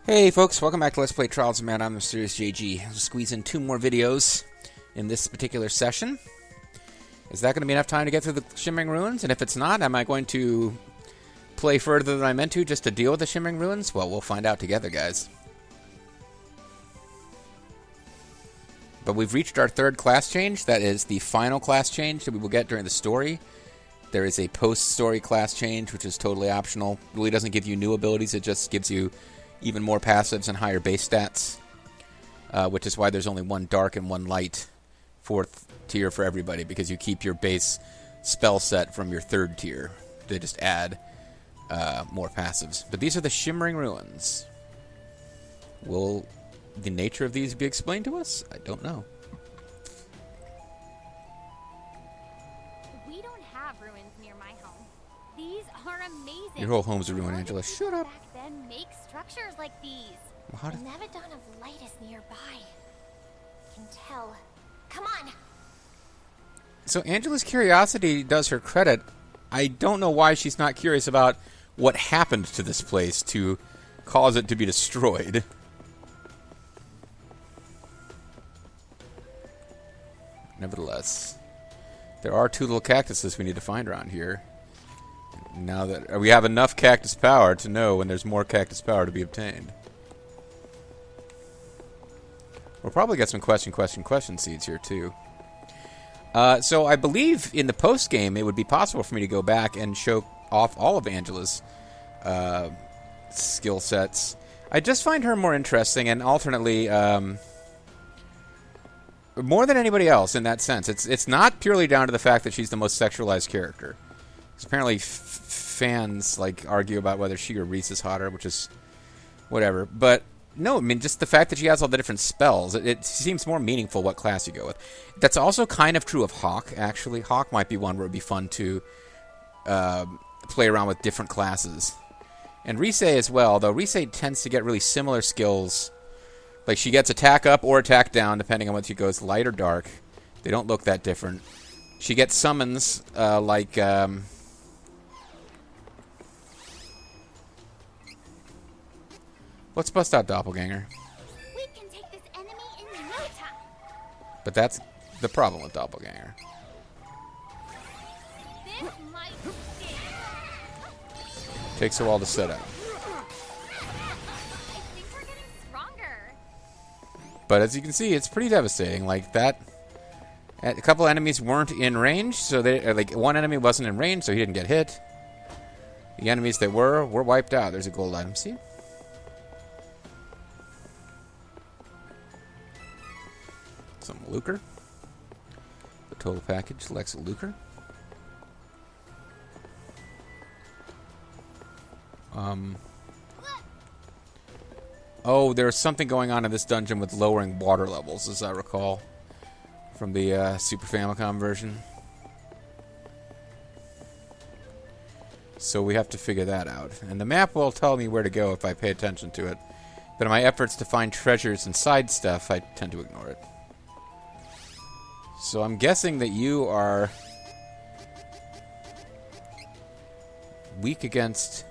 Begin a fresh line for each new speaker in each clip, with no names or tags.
Hey folks, welcome back to Let's Play Trials of Mana. I'm Mysterious JG. I'll squeeze in 2 more videos in this particular session. Is that going to be enough time to get through the Shimmering Ruins? And if it's not, am I going to play further than I meant to just to deal with the Shimmering Ruins? Well, we'll find out together, guys. But we've reached our 3rd class change. That is the final class change that we will get during the story. There is a post-story class change, which is totally optional. It really doesn't give you new abilities, it just gives you even more passives and higher base stats, which is why there's only 1 dark and 1 light 4th tier for everybody, because you keep your base spell set from your 3rd tier. They just add more passives. But these are the Shimmering Ruins. Will the nature of these be explained to us? I don't know.
We don't have ruins near my home. These are amazing.
Your whole home's a ruin, Angela. Shut up.
Back then make structures like these.
Well,
The Benevedon of light is nearby. Can tell. Come on.
So Angela's curiosity does her credit. I don't know why she's not curious about what happened to this place to cause it to be destroyed. Nevertheless, there are 2 little cactuses we need to find around here. Now that we have enough cactus power to know when there's more cactus power to be obtained. We'll probably get some question seeds here too. So I believe in the post game it would be possible for me to go back and show off all of Angela's skill sets. I just find her more interesting and alternately more than anybody else in that sense. It's not purely down to the fact that she's the most sexualized character. Apparently fans like argue about whether she or Reese is hotter, which is whatever. But no, I mean, just the fact that she has all the different spells, it seems more meaningful what class you go with. That's also kind of true of Hawk, actually. Hawk might be one where it would be fun to play around with different classes. And Reese as well, though Reese tends to get really similar skills. Like, she gets attack up or attack down, depending on whether she goes light or dark. They don't look that different. She gets summons, like... Let's bust out Doppelganger.
We can take this enemy in no time.
But that's the problem with Doppelganger.
This might sting.
Takes a while to set up.
I think we're getting stronger.
But as you can see, it's pretty devastating. Like that, a couple enemies weren't in range, so they like one enemy wasn't in range, so he didn't get hit. The enemies that were wiped out. There's a gold item. See? Some lucre. The total package selects a lucre. Oh, there's something going on in this dungeon with lowering water levels, as I recall, from the Super Famicom version. So we have to figure that out. And the map will tell me where to go if I pay attention to it. But in my efforts to find treasures and side stuff, I tend to ignore it. So I'm guessing that you are weak against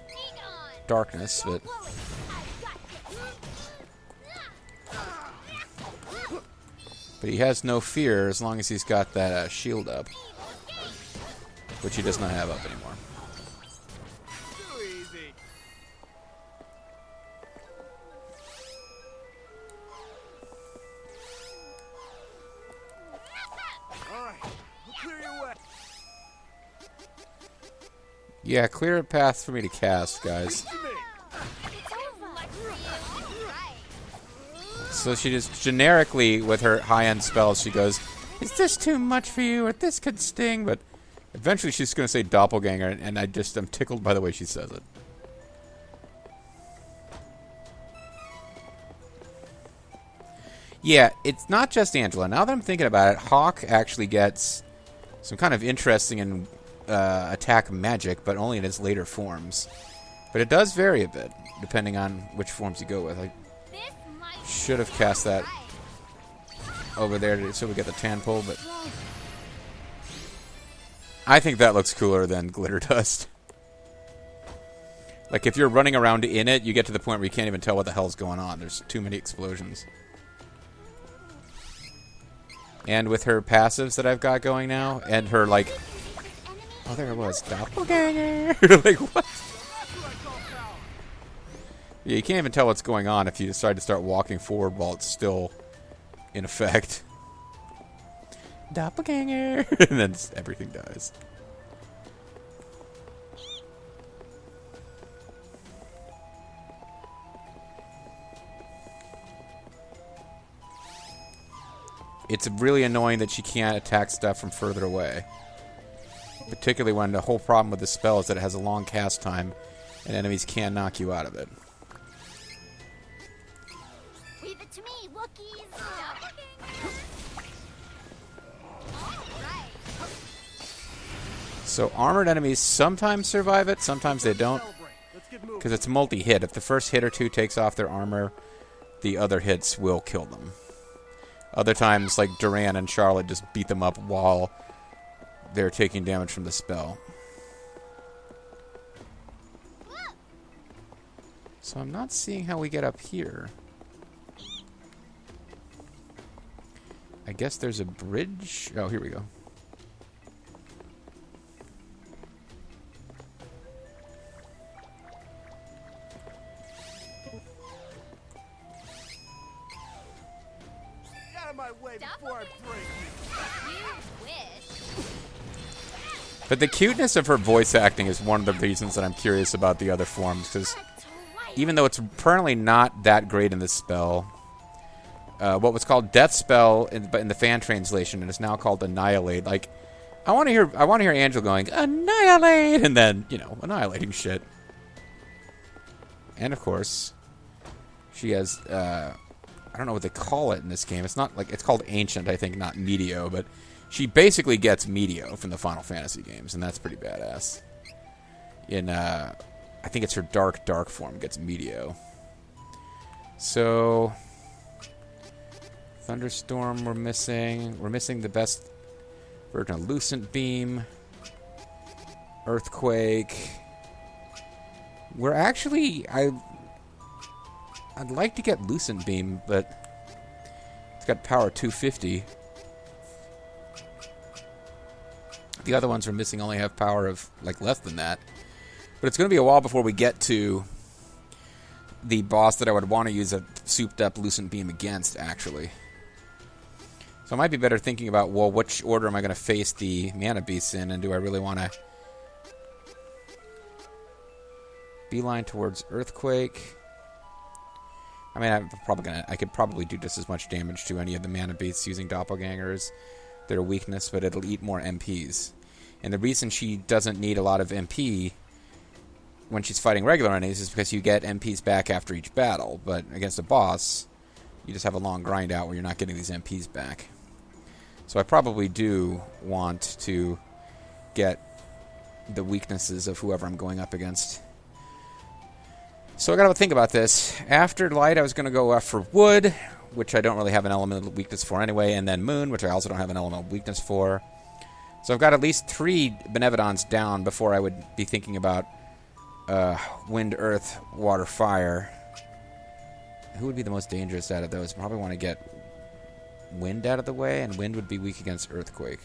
darkness, but he has no fear as long as he's got that shield up, which he does not have up anymore. Yeah, clear a path for me to cast, guys. So she just generically, with her high-end spells, she goes, "Is this too much for you? Or this could sting?" But eventually she's going to say Doppelganger, and I'm tickled by the way she says it. Yeah, it's not just Angela. Now that I'm thinking about it, Hawk actually gets some kind of interesting and attack magic, but only in its later forms. But it does vary a bit, depending on which forms you go with. I should have cast that over there so we get the Tanpole, but I think that looks cooler than Glitter Dust. Like, if you're running around in it, you get to the point where you can't even tell what the hell's going on. There's too many explosions. And with her passives that I've got going now, and her, like... Oh, there it was. Doppelganger! Like, what? Yeah, you can't even tell what's going on if you decide to start walking forward while it's still in effect. Doppelganger! And then everything dies. It's really annoying that she can't attack stuff from further away. Particularly when the whole problem with this spell is that it has a long cast time, and enemies can knock you out of it.
Leave it to me, Wookiees.
So armored enemies sometimes survive it, sometimes they don't. Because it's multi-hit. If the first hit or two takes off their armor, the other hits will kill them. Other times, like Duran and Charlotte just beat them up while they're taking damage from the spell. So I'm not seeing how we get up here. I guess there's a bridge. Oh, here we go. But the cuteness of her voice acting is one of the reasons that I'm curious about the other forms, because even though it's apparently not that great in this spell, what was called Death Spell in the fan translation, and it's now called Annihilate. Like, I want to hear Angel going Annihilate, and then annihilating shit. And of course, she has I don't know what they call it in this game. It's not like it's called Ancient, I think, not Medio, but she basically gets Medio from the Final Fantasy games, and that's pretty badass. In I think it's her dark form gets Medio. So Thunderstorm we're missing. We're missing the best version of Lucent Beam. Earthquake. We're actually I'd like to get Lucent Beam, but it's got power 250. The other ones we're missing only have power of like less than that. But it's going to be a while before we get to the boss that I would want to use a souped up Lucent Beam against, actually. So I might be better thinking about, well, which order am I going to face the Mana Beasts in, and do I really want to beeline towards Earthquake? I mean, I could probably do just as much damage to any of the Mana Beasts using Doppelgangers. Their weakness, but it'll eat more MPs. And the reason she doesn't need a lot of MP when she's fighting regular enemies is because you get MPs back after each battle, but against a boss, you just have a long grind out where you're not getting these MPs back. So I probably do want to get the weaknesses of whoever I'm going up against. So I gotta think about this. After Light, I was gonna go for Wood, which I don't really have an element of weakness for anyway, and then Moon, which I also don't have an element of weakness for. So I've got at least 3 Benevedons down before I would be thinking about Wind, Earth, Water, Fire. Who would be the most dangerous out of those? Probably want to get Wind out of the way, and Wind would be weak against Earthquake.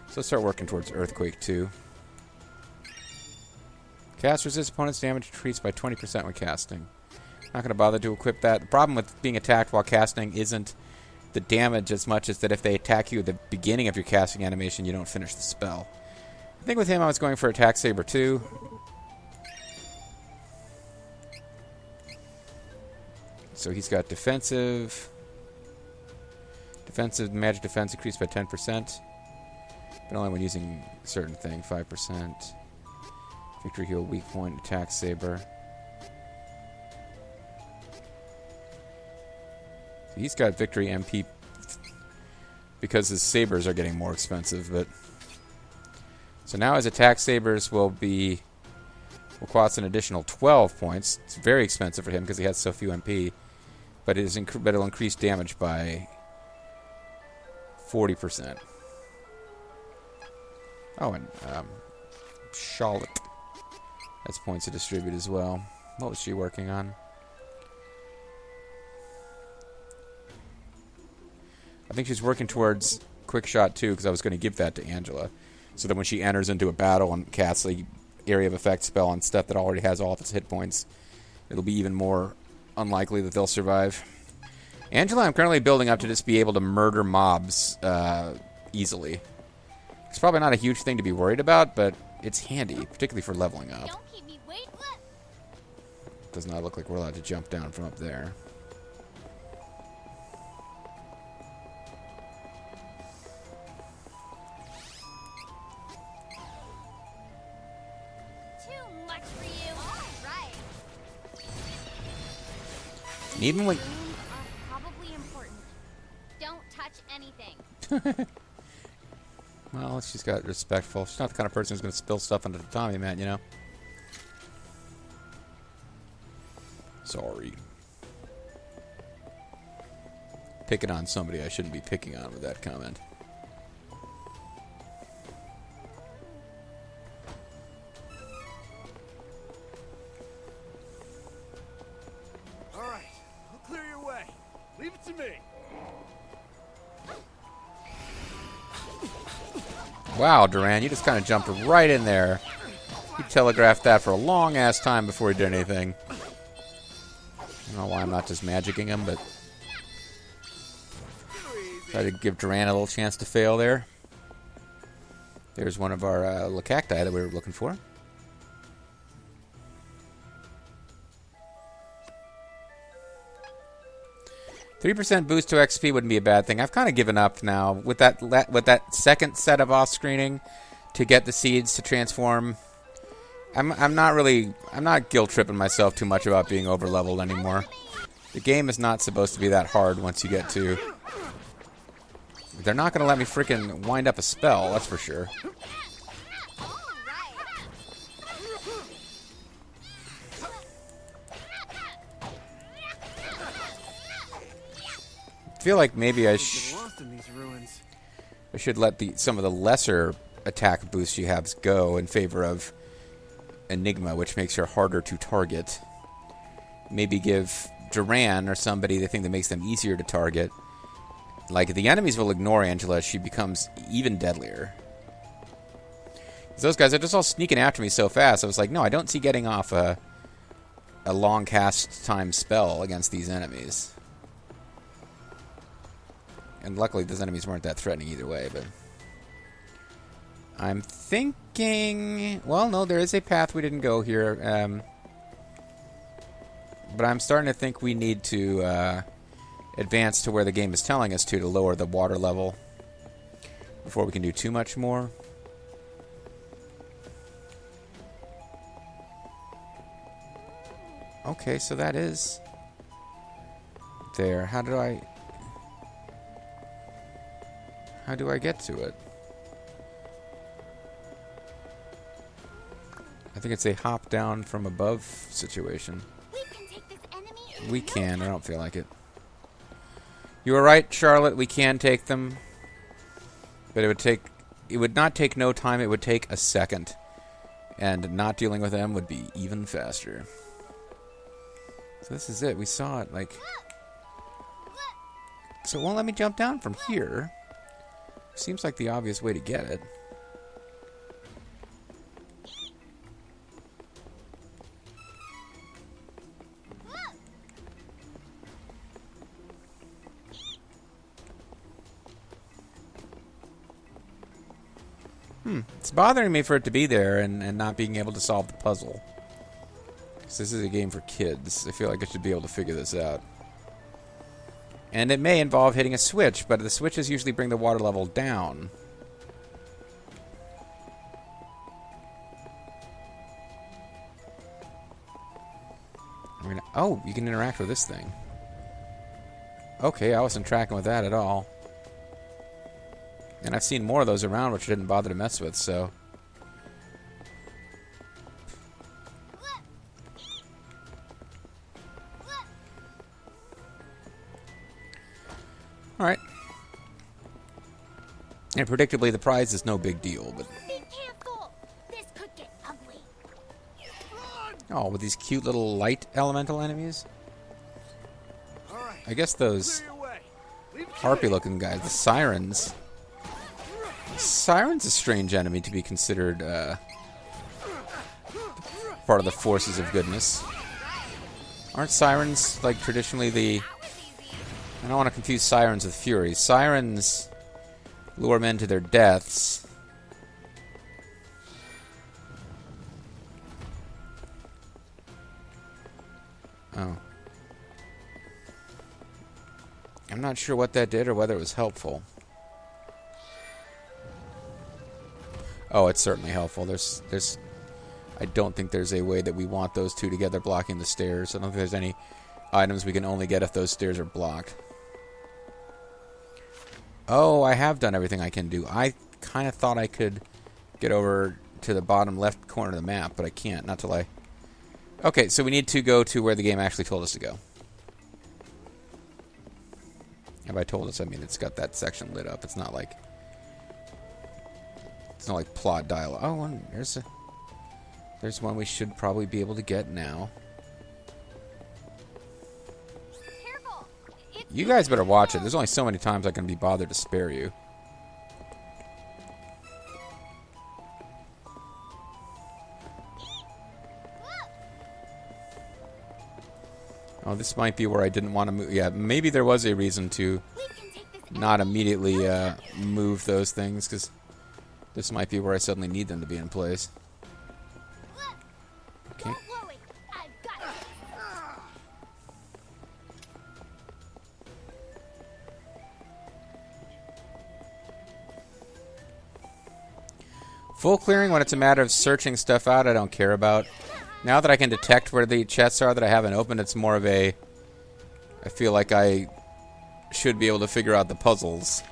So let's start working towards Earthquake too. Cast resist opponent's damage increased by 20% when casting. Not going to bother to equip that. The problem with being attacked while casting isn't the damage as much as that if they attack you at the beginning of your casting animation, you don't finish the spell. I think with him I was going for Attack Saber too. So he's got defensive. Defensive, magic defense increased by 10%. But only when using a certain thing, 5%. Victory heal, weak point, Attack Saber. He's got Victory MP because his sabers are getting more expensive, but so now his Attack Sabers will cost an additional 12 points. It's very expensive for him because he has so few MP, but it'll increase damage by 40%. Oh, and Charlotte. That's points to distribute as well. What was she working on? I think she's working towards quick shot too, because I was going to give that to Angela, so that when she enters into a battle and casts a area of effect spell on stuff that already has all of its hit points, it'll be even more unlikely that they'll survive. Angela, I'm currently building up to just be able to murder mobs easily. It's probably not a huge thing to be worried about, but it's handy, particularly for leveling up.
Don't keep me waiting.
Does not look like we're allowed to jump down from up there.
Too much for you. All right.
And even when...
Rooms are probably important. Don't touch anything.
Well, she's got respectful. She's not the kind of person who's going to spill stuff onto the Tommy mat, you know? Sorry. Picking on somebody I shouldn't be picking on with that comment.
All right, I'll clear your way. Leave it to me.
Wow, Duran, you just kind of jumped right in there. You telegraphed that for a long-ass time before you did anything. I don't know why I'm not just magicking him, but... try to give Duran a little chance to fail there. There's one of our Lacacti that we were looking for. %3 boost to XP wouldn't be a bad thing. I've kind of given up now with that second set of off screening to get the seeds to transform. I'm not guilt tripping myself too much about being over leveled anymore. The game is not supposed to be that hard once you get to. They're not going to let me freaking wind up a spell, that's for sure. I feel like maybe I should let some of the lesser attack boosts she has go in favor of Enigma, which makes her harder to target. Maybe give Duran or somebody the thing that makes them easier to target. Like, the enemies will ignore Angela, she becomes even deadlier. Those guys are just all sneaking after me so fast, I was like, no, I don't see getting off a long cast time spell against these enemies. And luckily, those enemies weren't that threatening either way, but... I'm thinking... Well, no, there is a path we didn't go here. But I'm starting to think we need to advance to where the game is telling us to lower the water level before we can do too much more. Okay, so that is... there. How do I get to it? I think it's a hop down from above situation.
We can take this enemy.
We can. I don't feel like it. You were right, Charlotte. We can take them. But it would not take no time. It would take a second. And not dealing with them would be even faster. So this is it. We saw it, like... So it won't let me jump down from here. Seems like the obvious way to get it. It's bothering me for it to be there and not being able to solve the puzzle. 'Cause this is a game for kids. I feel like I should be able to figure this out. And it may involve hitting a switch, but the switches usually bring the water level down. Oh, you can interact with this thing. Okay, I wasn't tracking with that at all. And I've seen more of those around, which I didn't bother to mess with, so... Alright. And predictably, the prize is no big deal, but...
Be careful. This could get ugly.
Oh, with these cute little light elemental enemies?
All right.
I guess those
Clear your way. Leave it to me.
harpy-looking guys, the sirens. Siren's a strange enemy to be considered part of the forces of goodness. Aren't sirens, like, traditionally the... I don't want to confuse sirens with furies. Sirens lure men to their deaths. Oh. I'm not sure what that did or whether it was helpful. Oh, it's certainly helpful. I don't think there's a way that we want those two together blocking the stairs. I don't think there's any items we can only get if those stairs are blocked. Oh, I have done everything I can do. I kind of thought I could get over to the bottom left corner of the map, but I can't. Not till I... Okay, so we need to go to where the game actually told us to go. And by told us, I mean it's got that section lit up. It's not like plot dialogue. Oh, and there's one we should probably be able to get now.
Careful!
You guys better watch it. There's only so many times I can be bothered to spare you. Oh, this might be where I didn't want to move. Yeah, maybe there was a reason to not immediately move those things, because this might be where I suddenly need them to be in place. Okay. Full clearing when it's a matter of searching stuff out, I don't care about. Now that I can detect where the chests are that I haven't opened, it's more of a... I feel like I should be able to figure out the puzzles,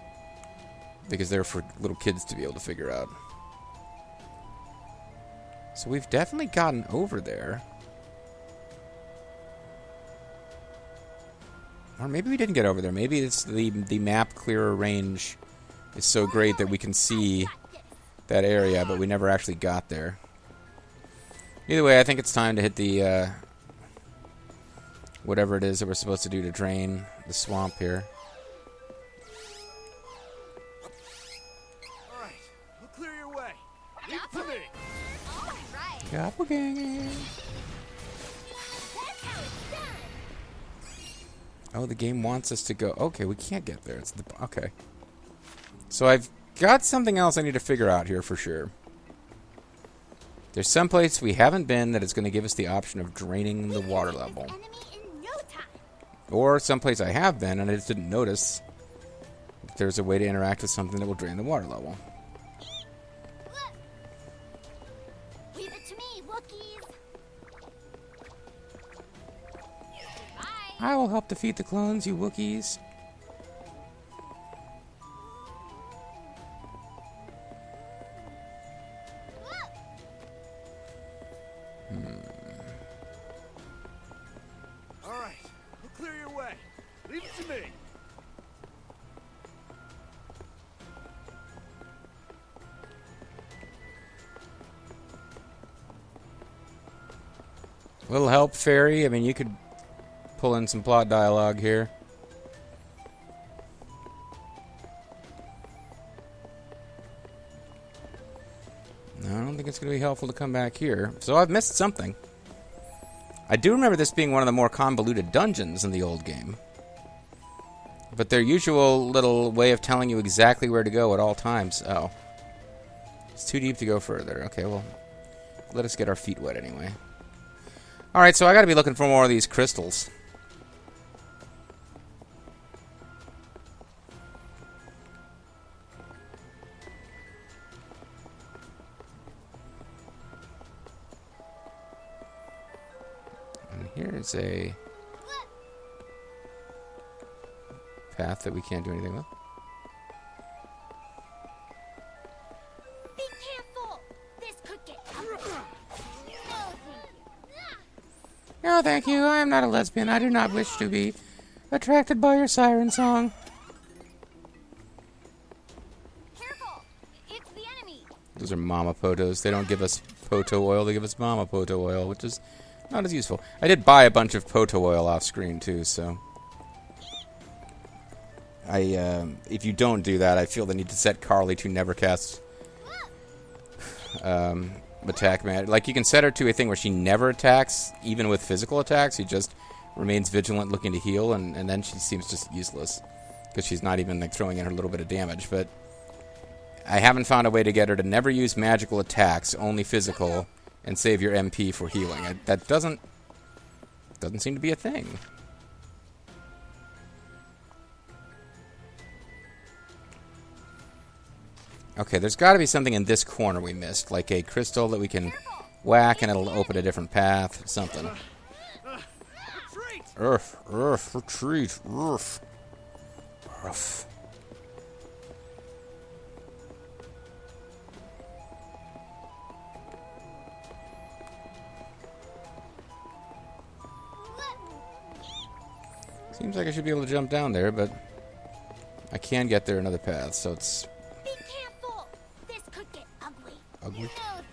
because they're for little kids to be able to figure out. So we've definitely gotten over there. Or maybe we didn't get over there. Maybe it's the map clearer range is so great that we can see that area, but we never actually got there. Either way, I think it's time to hit the whatever it is that we're supposed to do to drain the swamp here.
All right. We'll clear your way. Leave it to me.
Doppelganger. Oh, the game wants us to go. Okay, we can't get there. It's the okay. So I've got something else I need to figure out here for sure. There's some place we haven't been that is going to give us the option of draining the water level. Or someplace I have been and I just didn't notice that there's a way to interact with something that will drain the water level.
Leave it to me, Wookiees.
I will help defeat the clones, you Wookiees.
All right. We'll clear your way. Leave it to me.
Little help, Fairy. I mean, you could pull in some plot dialogue here. No, I don't think it's going to be helpful to come back here. So I've missed something. I do remember this being one of the more convoluted dungeons in the old game. But their usual little way of telling you exactly where to go at all times. Oh. It's too deep to go further. Okay, well, let us get our feet wet anyway. Alright, so I gotta be looking for more of these crystals. And here's a path that we can't do anything with.
Be careful! This could get
No, thank you. I am not a lesbian. I do not wish to be attracted by your siren song.
Careful! It's the enemy!
Those are mama potos. They don't give us poto oil. They give us mama poto oil, which is Not as useful. I did buy a bunch of Poto oil off screen too, so if you don't do that, I feel the need to set Carly to never cast attack man. Like, you can set her to a thing where she never attacks, even with physical attacks. She just remains vigilant, looking to heal, and then she seems just useless because she's not even like throwing in her little bit of damage. But I haven't found a way to get her to never use magical attacks, only physical, and save your MP for healing. That doesn't seem to be a thing. Okay, there's got to be something in this corner we missed, like a crystal that we can whack and it'll open a different path, something. Retreat. Seems like I should be able to jump down there, but I can get there another path, so it's...
Be careful! This could get ugly.
Ugly?
No, thank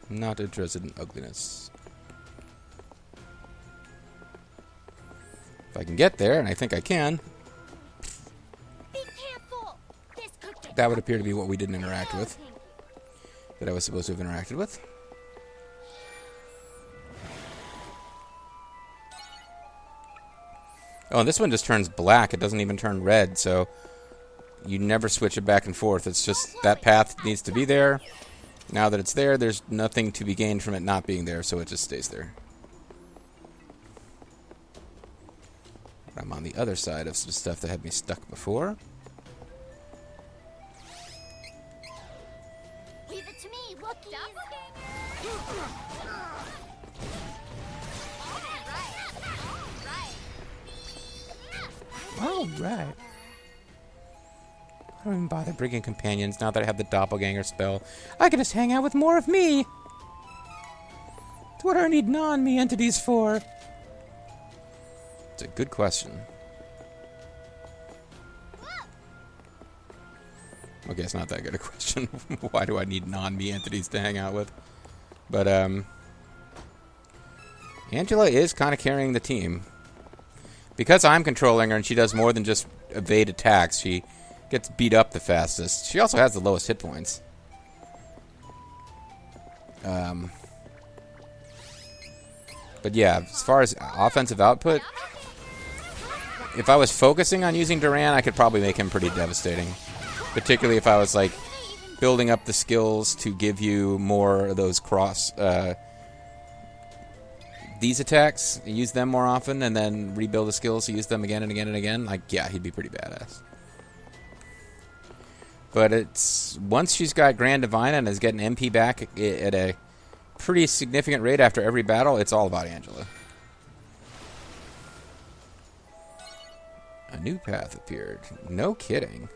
you.
Not interested in ugliness. If I can get there, and I think I can,
Be careful! This could get
that would appear to be what we didn't interact
No,
with,
thank you.
that I was supposed to have interacted with. Oh, and this one just turns black. It doesn't even turn red, so you never switch it back and forth. It's just that path needs to be there. Now that it's there, there's nothing to be gained from it not being there, so it just stays there. I'm on the other side of some stuff that had me stuck before.
Leave it to me, Wookiees!
All right. I don't even bother bringing companions now that I have the doppelganger spell. I can just hang out with more of me. What do I need non-me entities for? It's a good question. Okay, it's not that good a question. Why do I need non-me entities to hang out with? But, Angela is kind of carrying the team. Because I'm controlling her and she does more than just evade attacks, she gets beat up the fastest. She also has the lowest hit points. But yeah, as far as offensive output, if I was focusing on using Duran, I could probably make him pretty devastating. Particularly if I was, like, building up the skills to give you more of those these attacks, use them more often, and then rebuild the skills to use them again and again and again. Like, yeah, he'd be pretty badass. But it's... once she's got Grand Divine and is getting MP back at a pretty significant rate after every battle, it's all about Angela. A new path appeared. No kidding.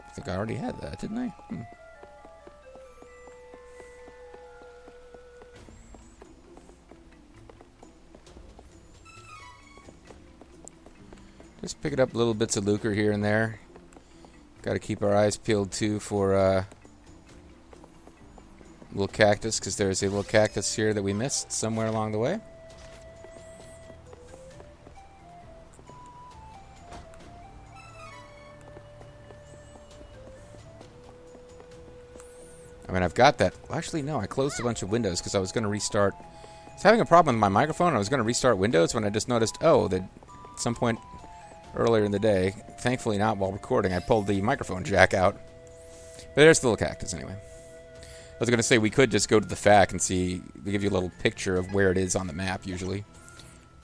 I think I already had that, didn't I? Just picking up little bits of lucre here and there. Got to keep our eyes peeled too for little cactus, because there's a little cactus here that we missed somewhere along the way. I mean, I've got that. Well, actually, no, I closed a bunch of windows because I was going to restart. I was having a problem with my microphone, and I was going to restart Windows when I just noticed, oh, that at some point earlier in the day, thankfully not while recording, I pulled the microphone jack out. But there's the little cactus anyway. I was going to say we could just go to the FAQ and see, we give you a little picture of where it is on the map usually.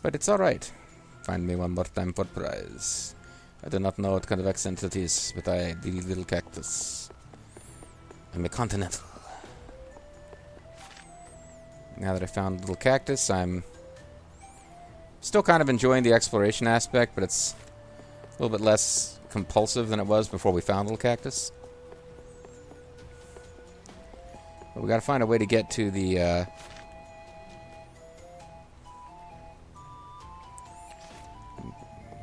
But it's alright. Find me one more time for prize. I do not know what kind of accent it is, but the little cactus. I'm a continental. Now that I found the little cactus, I'm still kind of enjoying the exploration aspect, but it's a little bit less compulsive than it was before we found the little cactus. But we gotta find a way to get to the,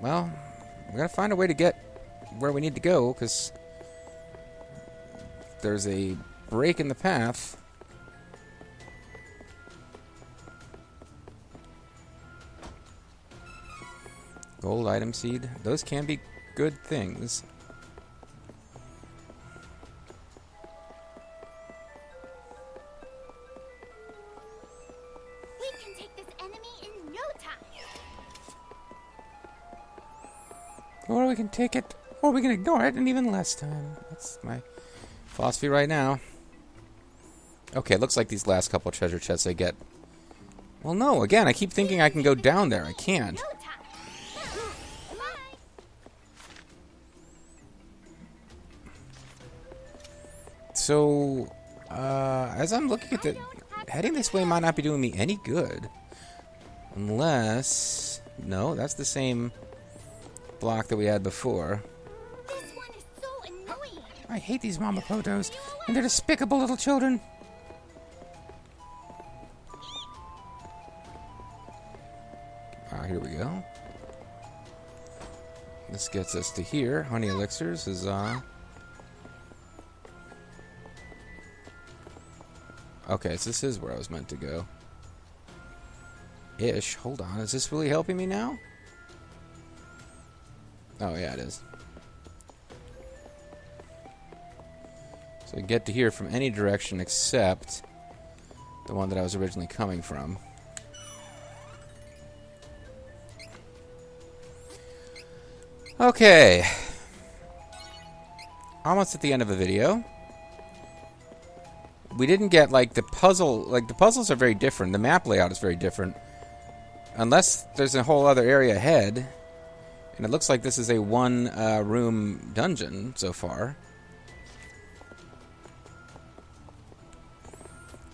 well, we gotta find a way to get where we need to go, because there's a break in the path. Gold item seed. Those can be good things.
We can take this enemy in no time.
Or we can take it, or we can ignore it in even less time. That's my philosophy right now. Okay, looks like these last couple treasure chests I get. Well, no, again, I keep thinking I can go down there. I can't.
No time. Bye.
So, as I'm looking at the... Heading this way might not be doing me any good. Unless... No, that's the same block that we had before.
This one is so annoying.
I hate these Mamapotos, and their despicable little children. Here we go. This gets us to here. Honey elixirs is okay, so this is where I was meant to go. Ish. Hold on. Is this really helping me now? Oh, yeah, it is. So I get to here from any direction except the one that I was originally coming from. Okay. Almost at the end of the video. We didn't get, like, the puzzle... Like, the puzzles are very different. The map layout is very different. Unless there's a whole other area ahead. And it looks like this is a one-room dungeon so far.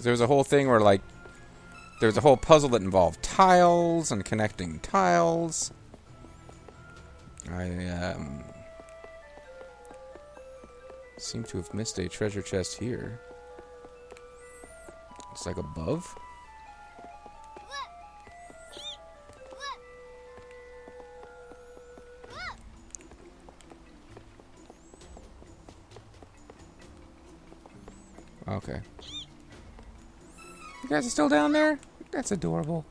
There was a whole thing where, like... There was a whole puzzle that involved tiles and connecting tiles. I seem to have missed a treasure chest here. It's like above. Okay. You guys are still down there? That's adorable.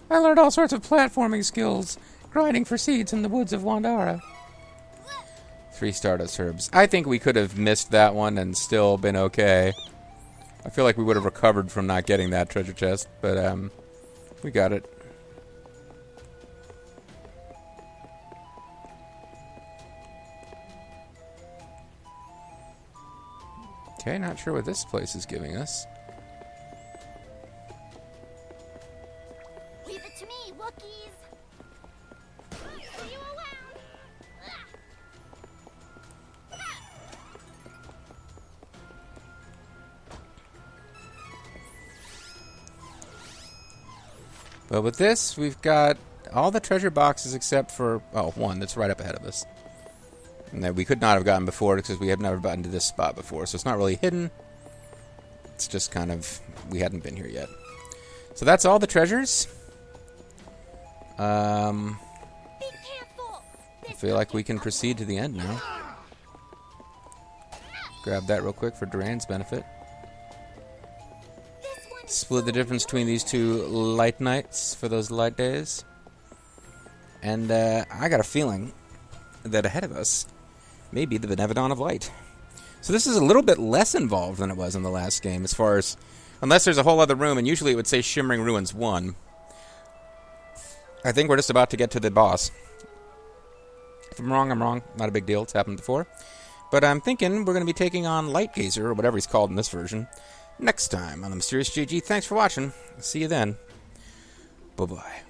I learned all sorts of platforming skills. Grinding for seeds in the woods of Wandara. 3 Stardust Herbs. I think we could have missed that one and still been okay. I feel like we would have recovered from not getting that treasure chest, but we got it. Okay, not sure what this place is giving us.
Leave it to me, Wookiees. See you around.
But with this, we've got all the treasure boxes except for, oh, one that's right up ahead of us. And that we could not have gotten before because we have never gotten to this spot before. So it's not really hidden. It's just kind of, we hadn't been here yet. So that's all the treasures.
Be careful.
I feel like we can proceed to the end now. Grab that real quick for Duran's benefit. Split the difference between these two light nights for those light days. And I got a feeling that ahead of us may be the Benevedon of Light. So this is a little bit less involved than it was in the last game as far as... Unless there's a whole other room, and usually it would say Shimmering Ruins 1. I think we're just about to get to the boss. If I'm wrong, I'm wrong. Not a big deal. It's happened before. But I'm thinking we're going to be taking on Lightgazer, or whatever he's called in this version, next time on The Mysterious GG. Thanks for watching. See you then. Bye-bye.